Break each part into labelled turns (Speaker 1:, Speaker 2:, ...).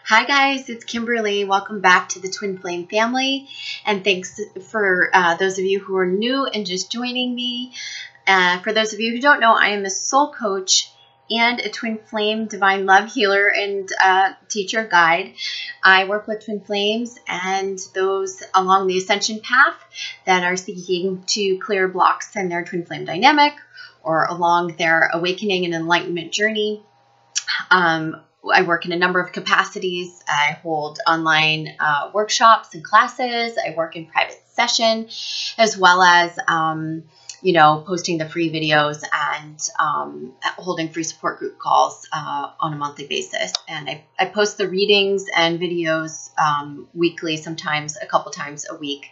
Speaker 1: Hi guys, it's Kimberly. Welcome back to the Twin Flame family, and thanks for those of you who are new and just joining me. For those of you who don't know, I am a soul coach and a Twin Flame divine love healer and teacher guide. I work with Twin Flames and those along the ascension path that are seeking to clear blocks in their Twin Flame dynamic or along their awakening and enlightenment journey. I work in a number of capacities. I hold online workshops and classes. I work in private session, as well as, posting the free videos and holding free support group calls on a monthly basis. And I post the readings and videos weekly, sometimes a couple times a week.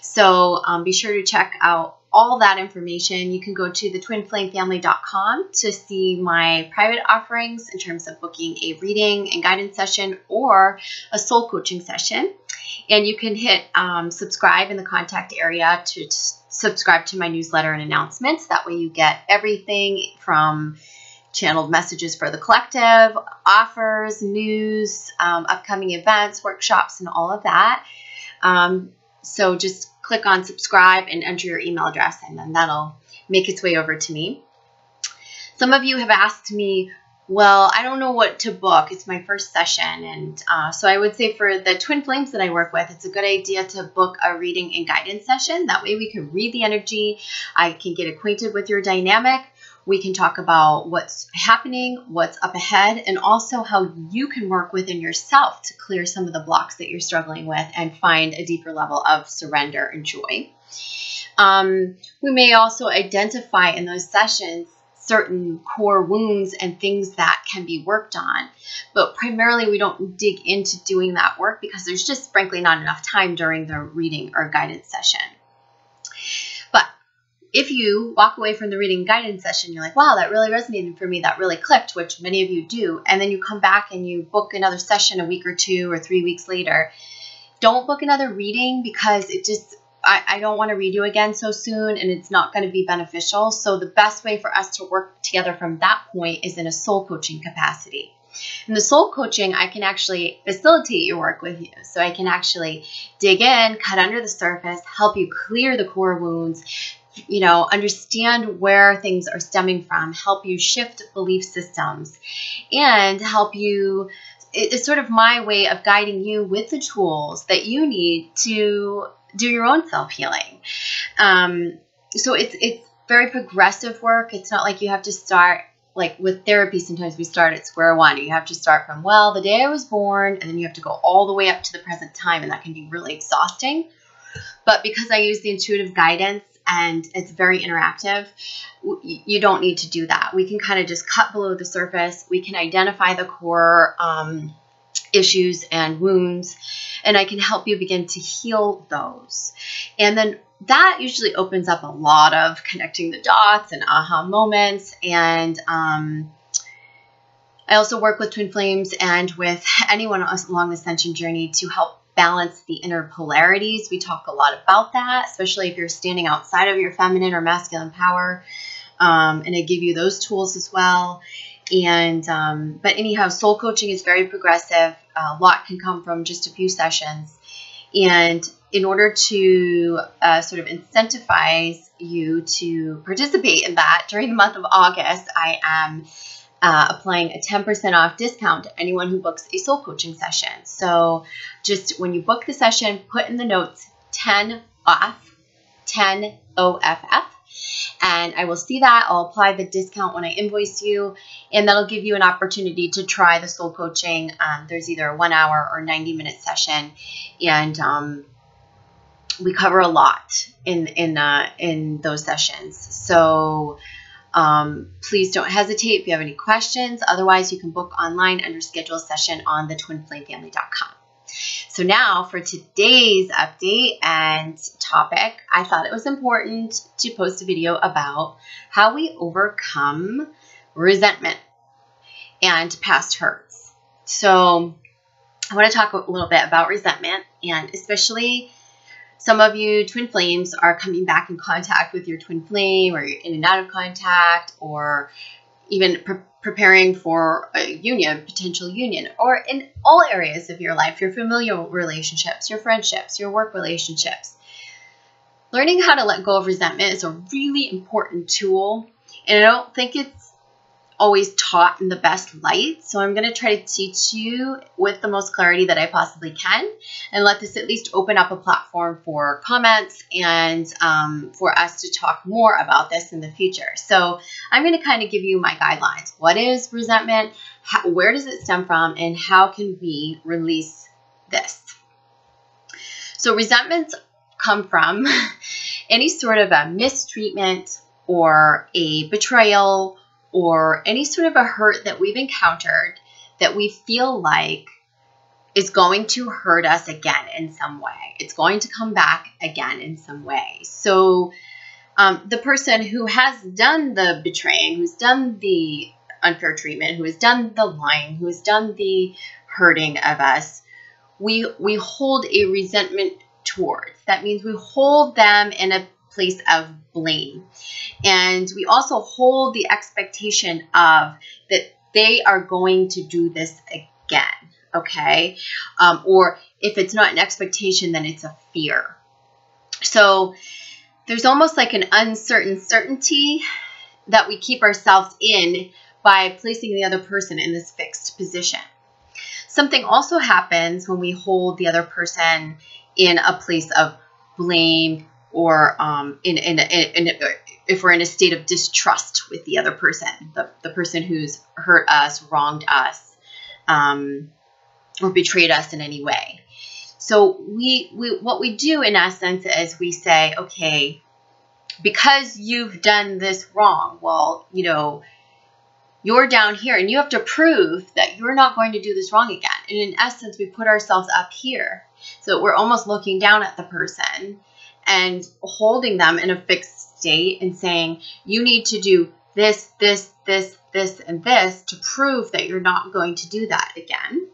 Speaker 1: So be sure to check out all that information. You can go to thetwinflamefamily.com to see my private offerings in terms of booking a reading and guidance session or a soul coaching session. And you can hit subscribe in the contact area to subscribe to my newsletter and announcements. That way you get everything from channeled messages for the collective, offers, news, upcoming events, workshops, and all of that. So just click on subscribe and enter your email address, and then that'll make its way over to me. Some of you have asked me, well, I don't know what to book. It's my first session. And so I would say for the Twin Flames that I work with, it's a good idea to book a reading and guidance session. That way we can read the energy. I can get acquainted with your dynamic. We can talk about what's happening, what's up ahead, and also how you can work within yourself to clear some of the blocks that you're struggling with and find a deeper level of surrender and joy. We may also identify in those sessions certain core wounds and things that can be worked on, but primarily we don't dig into doing that work because there's just frankly not enough time during the reading or guidance session. But if you walk away from the reading guidance session, you're like, wow, that really resonated for me, that really clicked, which many of you do, and then you come back and you book another session a week or 2 or 3 weeks later, don't book another reading because I don't want to read you again so soon, and it's not going to be beneficial. So the best way for us to work together from that point is in a soul coaching capacity. In the soul coaching, I can actually facilitate your work with you. So I can actually dig in, cut under the surface, help you clear the core wounds, understand where things are stemming from, help you shift belief systems, and help you. It's sort of my way of guiding you with the tools that you need to do your own self-healing. So it's very progressive work. It's not like you have to start, like with therapy, sometimes we start at square one. You have to start from, well, the day I was born, and then you have to go all the way up to the present time, and that can be really exhausting. But because I use the intuitive guidance and it's very interactive, you don't need to do that. We can kind of just cut below the surface. We can identify the core issues and wounds, and I can help you begin to heal those. And then that usually opens up a lot of connecting the dots and aha moments. And I also work with Twin Flames and with anyone along the ascension journey to help balance the inner polarities. We talk a lot about that, especially if you're standing outside of your feminine or masculine power. And I give you those tools as well. And but anyhow, soul coaching is very progressive. A lot can come from just a few sessions. And in order to sort of incentivize you to participate in that, during the month of August, I am applying a 10% off discount to anyone who books a soul coaching session. So just when you book the session, put in the notes 10 off, 10 OFF. And I will see that. I'll apply the discount when I invoice you, and that'll give you an opportunity to try the soul coaching. There's either a 1 hour or 90-minute session, and we cover a lot in those sessions. So please don't hesitate if you have any questions. Otherwise, you can book online under schedule a session on thetwinflamefamily.com. So now for today's update and topic, I thought it was important to post a video about how we overcome resentment and past hurts. So I want to talk a little bit about resentment, and especially some of you Twin Flames are coming back in contact with your Twin Flame, or you're in and out of contact, or even preparing for a union, potential union, or in all areas of your life, your familial relationships, your friendships, your work relationships. Learning how to let go of resentment is a really important tool, and I don't think it's always taught in the best light. So I'm going to try to teach you with the most clarity that I possibly can, and let this at least open up a platform for comments and for us to talk more about this in the future. So I'm going to kind of give you my guidelines. What is resentment? Where does it stem from? And how can we release this? So resentments come from any sort of a mistreatment or a betrayal or any sort of a hurt that we've encountered that we feel like is going to hurt us again in some way. It's going to come back again in some way. So the person who has done the betraying, who's done the unfair treatment, who has done the lying, who has done the hurting of us, we hold a resentment towards. That means we hold them in a place of blame. And we also hold the expectation of that they are going to do this again, okay? Or if it's not an expectation, then it's a fear. So there's almost like an uncertain certainty that we keep ourselves in by placing the other person in this fixed position. Something also happens when we hold the other person in a place of blame, or if we're in a state of distrust with the other person, the person who's hurt us, wronged us, or betrayed us in any way. So what we do in essence is we say, okay, because you've done this wrong, well, you know, you're down here and you have to prove that you're not going to do this wrong again. And in essence, we put ourselves up here. So we're almost looking down at the person and holding them in a fixed state and saying, you need to do this, this, this, this, and this to prove that you're not going to do that again.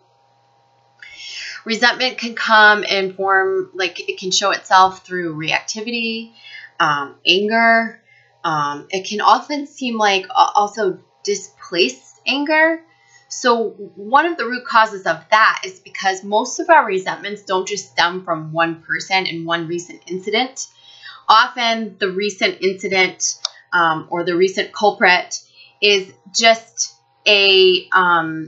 Speaker 1: Resentment can come in form, like it can show itself through reactivity, anger. It can often seem like also displaced anger. So one of the root causes of that is because most of our resentments don't just stem from one person and one recent incident. Often the recent incident or the recent culprit is just a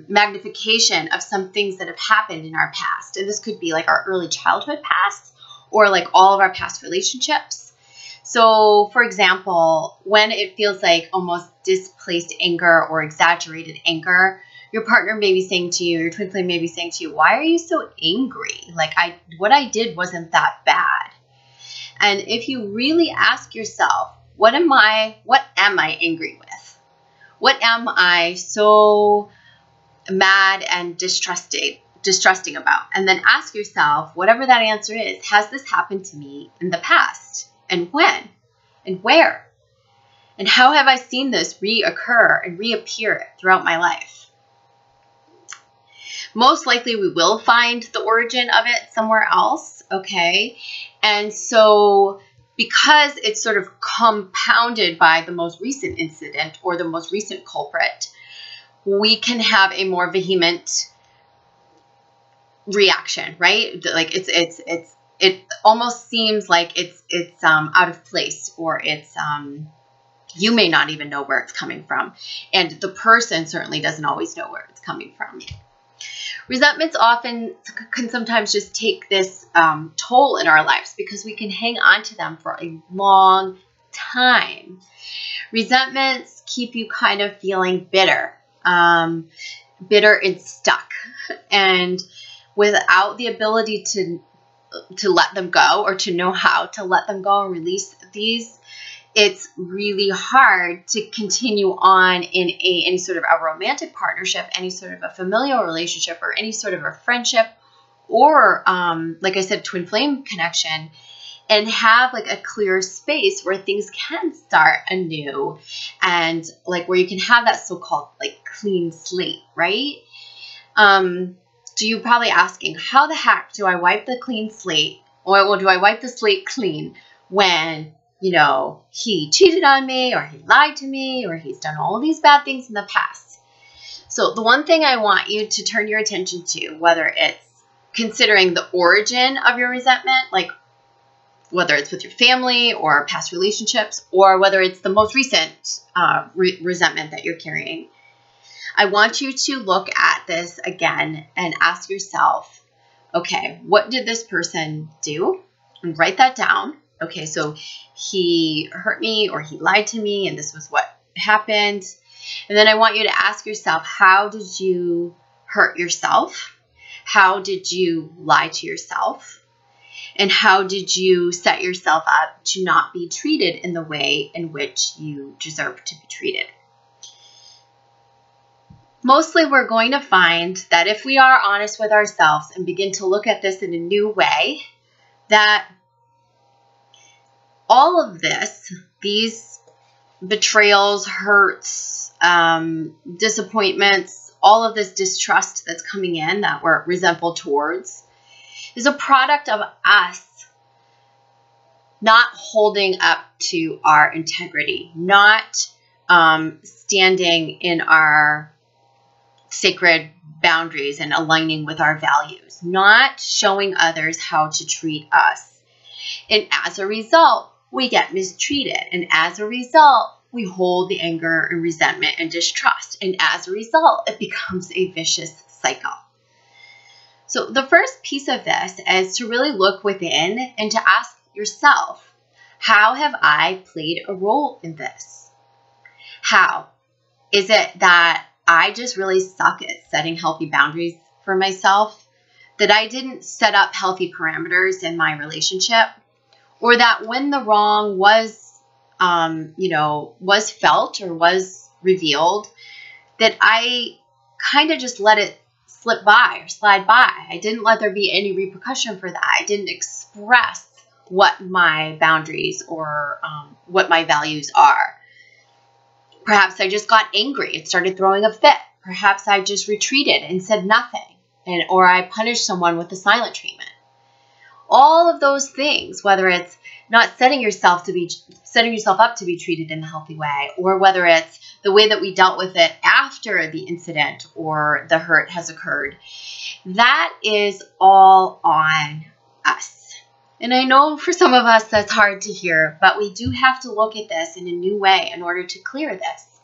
Speaker 1: magnification of some things that have happened in our past. And this could be like our early childhood past or like all of our past relationships. So, for example, when it feels like almost displaced anger or exaggerated anger, your partner may be saying to you, your twin flame may be saying to you, why are you so angry? Like what I did wasn't that bad. And if you really ask yourself, what am I angry with? What am I so mad and distrusting about? And then ask yourself, whatever that answer is, has this happened to me in the past? And when? And where? And how have I seen this reoccur and reappear throughout my life? Most likely we will find the origin of it somewhere else, okay? And so because it's sort of compounded by the most recent incident or the most recent culprit, we can have a more vehement reaction, right? Like it almost seems like it's out of place, or it's you may not even know where it's coming from, and the person certainly doesn't always know where it's coming from. Resentments often can sometimes just take this toll in our lives because we can hang on to them for a long time. Resentments keep you kind of feeling bitter, bitter and stuck, and without the ability to let them go, or to know how to let them go and release these, it's really hard to continue on in any sort of a romantic partnership, any sort of a familial relationship, or any sort of a friendship, or like I said, twin flame connection, and have like a clear space where things can start anew, and like where you can have that so-called like clean slate, right? So you're probably asking, how the heck do I wipe the clean slate? Or do I wipe the slate clean when, you know, he cheated on me, or he lied to me, or he's done all these bad things in the past? So the one thing I want you to turn your attention to, whether it's considering the origin of your resentment, like whether it's with your family or past relationships, or whether it's the most recent resentment that you're carrying, I want you to look at this again and ask yourself, okay, what did this person do? And write that down. Okay, so he hurt me or he lied to me and this was what happened. And then I want you to ask yourself, how did you hurt yourself? How did you lie to yourself? And how did you set yourself up to not be treated in the way in which you deserve to be treated? Mostly we're going to find that if we are honest with ourselves and begin to look at this in a new way, that all of this, these betrayals, hurts, disappointments, all of this distrust that's coming in that we're resentful towards, is a product of us not holding up to our integrity, not standing in our sacred boundaries and aligning with our values, not showing others how to treat us. And as a result, we get mistreated. And as a result, we hold the anger and resentment and distrust. And as a result, it becomes a vicious cycle. So the first piece of this is to really look within and to ask yourself, how have I played a role in this? How? Is it that I just really suck at setting healthy boundaries for myself? That I didn't set up healthy parameters in my relationship? Or that when the wrong was, was felt or was revealed, that I kind of just let it slip by or slide by. I didn't let there be any repercussion for that. I didn't express what my boundaries or what my values are. Perhaps I just got angry and started throwing a fit. Perhaps I just retreated and said nothing, or I punished someone with the silent treatment. All of those things, whether it's not setting yourself up to be treated in a healthy way, or whether it's the way that we dealt with it after the incident or the hurt has occurred, that is all on us. And I know for some of us that's hard to hear, but we do have to look at this in a new way in order to clear this.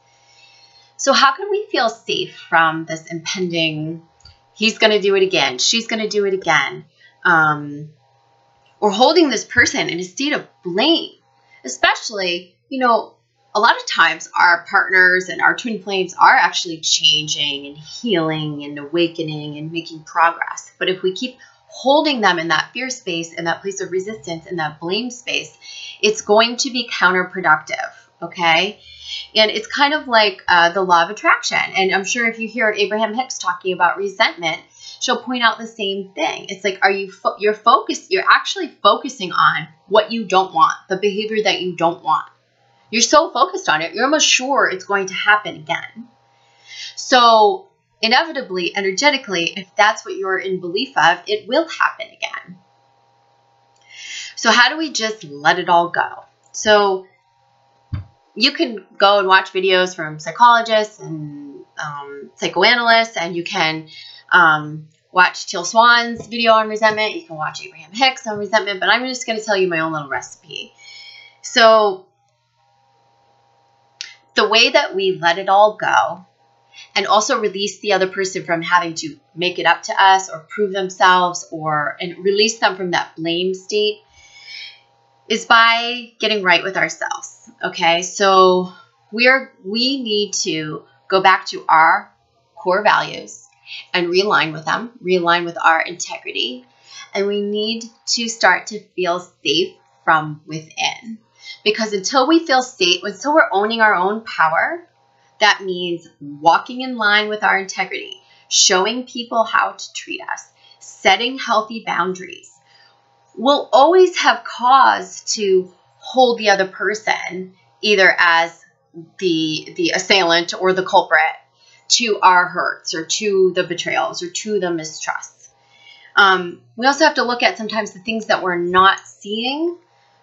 Speaker 1: So how can we feel safe from this impending, he's going to do it again, she's going to do it again, or holding this person in a state of blame? Especially, a lot of times our partners and our twin flames are actually changing and healing and awakening and making progress. But if we keep holding them in that fear space, in that place of resistance, in that blame space, it's going to be counterproductive, okay? And it's kind of like the law of attraction. And I'm sure if you hear Abraham Hicks talking about resentment, she'll point out the same thing. It's like, you're actually focusing on what you don't want, the behavior that you don't want. You're so focused on it, you're almost sure it's going to happen again. So inevitably, energetically, if that's what you're in belief of, it will happen again. So how do we just let it all go? So you can go and watch videos from psychologists and psychoanalysts, and you can watch Teal Swan's video on resentment. You can watch Abraham Hicks on resentment, but I'm just going to tell you my own little recipe. So the way that we let it all go and also release the other person from having to make it up to us or prove themselves and release them from that blame state is by getting right with ourselves. Okay, so we need to go back to our core values and realign with them, realign with our integrity, and we need to start to feel safe from within. Because until we feel safe, until we're owning our own power, that means walking in line with our integrity, showing people how to treat us, setting healthy boundaries. We'll always have cause to hold the other person, either as the assailant or the culprit, to our hurts or to the betrayals or to the mistrusts. We also have to look at sometimes the things that we're not seeing.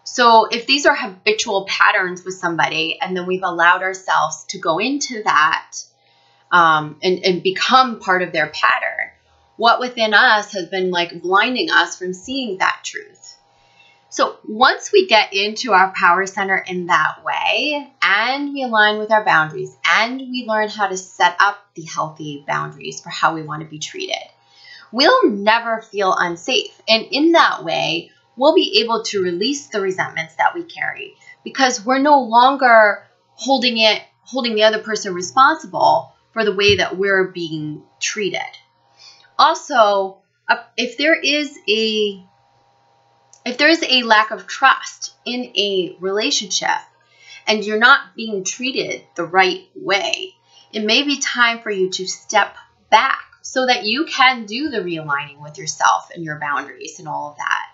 Speaker 1: So if these are habitual patterns with somebody and then we've allowed ourselves to go into that and become part of their pattern, what within us has been like blinding us from seeing that truth. So once we get into our power center in that way, and we align with our boundaries, and we learn how to set up the healthy boundaries for how we want to be treated, we'll never feel unsafe. And in that way, we'll be able to release the resentments that we carry, because we're no longer holding the other person responsible for the way that we're being treated. Also, if there is a lack of trust in a relationship and you're not being treated the right way, it may be time for you to step back so that you can do the realigning with yourself and your boundaries and all of that.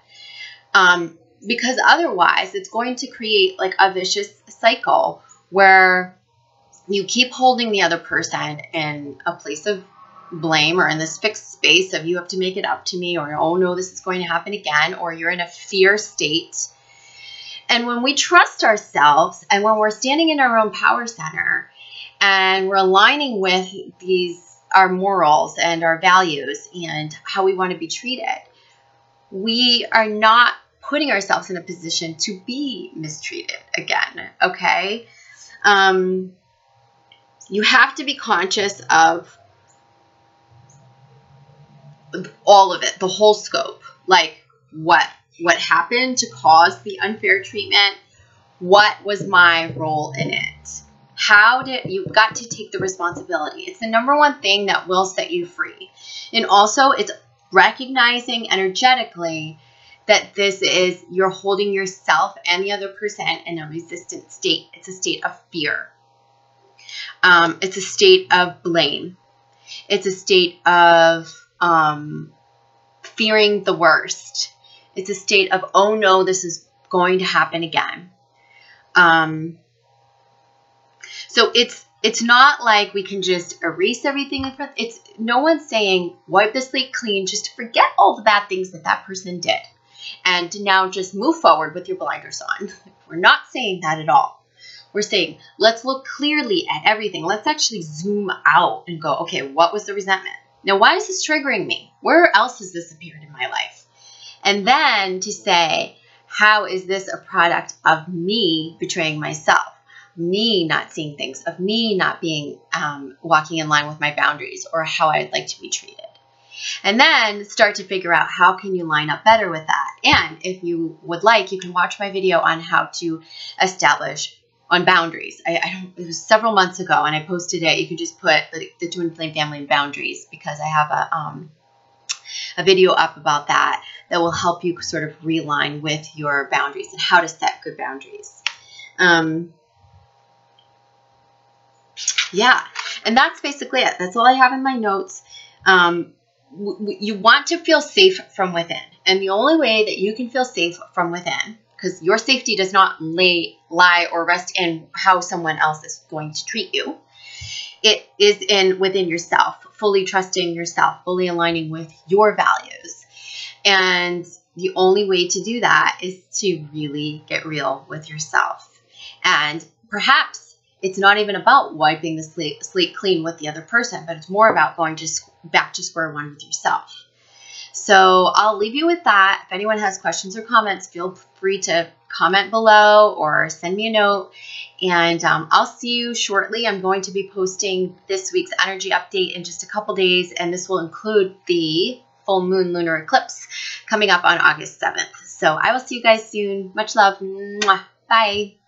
Speaker 1: Because otherwise, it's going to create like a vicious cycle where you keep holding the other person in a place of blame, or in this fixed space of you have to make it up to me, or oh no, this is going to happen again, or you're in a fear state. And when we trust ourselves, and when we're standing in our own power center and we're aligning with our morals and our values and how we want to be treated, we are not putting ourselves in a position to be mistreated again. Okay. You have to be conscious of all of it, the whole scope, like what happened to cause the unfair treatment, what was my role in it, you've got to take the responsibility. It's the number one thing that will set you free. And also it's recognizing energetically that you're holding yourself and the other person in a resistant state. It's a state of fear. It's a state of blame. It's a state of fearing the worst. It's a state of, oh no, this is going to happen again. So it's not like we can just erase everything. No one's saying wipe the slate clean, just forget all the bad things that person did, and now just move forward with your blinders on. We're not saying that at all. We're saying, let's look clearly at everything. Let's actually zoom out and go, okay, what was the resentment? Now, why is this triggering me? Where else has this appeared in my life? And then to say, how is this a product of me betraying myself? Me not seeing things, of me not being, walking in line with my boundaries or how I'd like to be treated. And then start to figure out how can you line up better with that. And if you would like, you can watch my video on how to establish on boundaries. It was several months ago, and I posted it. You can just put the Twin Flame Family boundaries, because I have a video up about that will help you sort of realign with your boundaries and how to set good boundaries. Yeah, and that's basically it. That's all I have in my notes. You want to feel safe from within, and the only way that you can feel safe from within, because your safety does not lie or rest in how someone else is going to treat you. It is within yourself, fully trusting yourself, fully aligning with your values. And the only way to do that is to really get real with yourself. And perhaps it's not even about wiping the slate clean with the other person, but it's more about going back to square one with yourself. So I'll leave you with that. If anyone has questions or comments, feel free to comment below or send me a note. And I'll see you shortly. I'm going to be posting this week's energy update in just a couple days, and this will include the full moon lunar eclipse coming up on August 7th. So I will see you guys soon. Much love. Mwah. Bye.